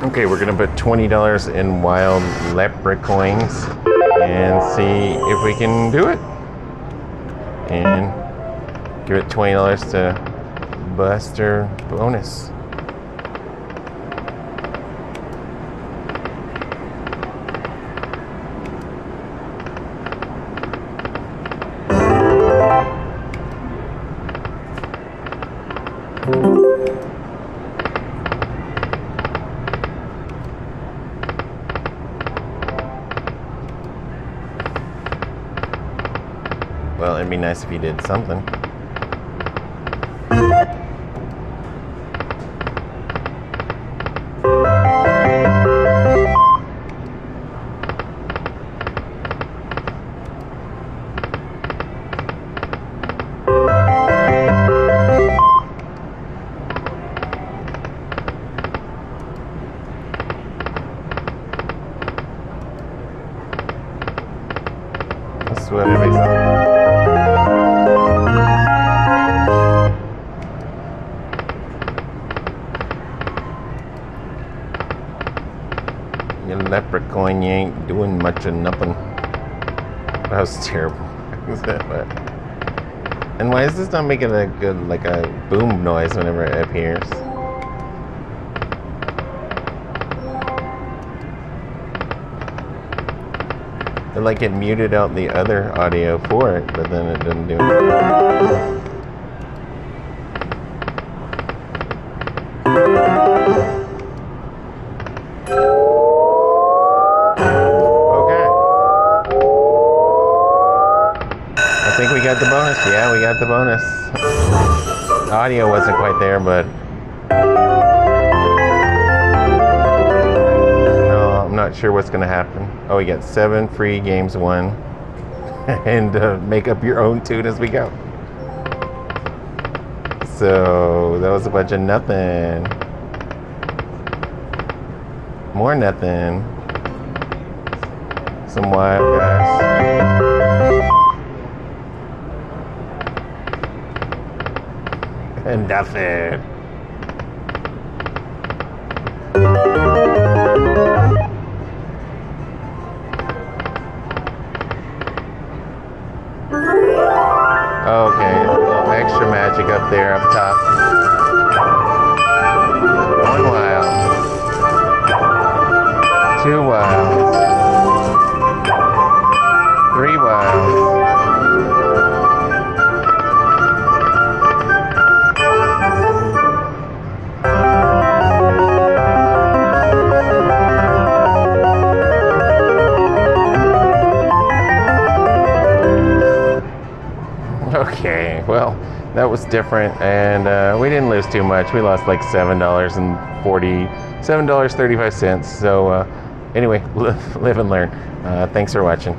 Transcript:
Okay, we're gonna put $20 in wild leprechauns and see if we can do it. And give it $20 to Buster bonus. Well, it'd be nice if you did something. That's what everybody's on. You leprechaun, you ain't doing much of nothing. That was terrible. And why is this not making a good, like a boom noise whenever it appears? It like it muted out the other audio for it, but then it didn't do it. I think we got the bonus. Yeah, we got the bonus. The audio wasn't quite there, but no, I'm not sure what's going to happen. Oh, we got 7 free games won, and make up your own tune as we go. So that was a bunch of nothing. More nothing. Some wild guys. And nothing. Okay, a little extra magic up there up top. 1 wild. 2 wilds. 3 wilds. Okay, well, that was different, and we didn't lose too much. We lost like $7.35. So anyway, live and learn. Thanks for watching.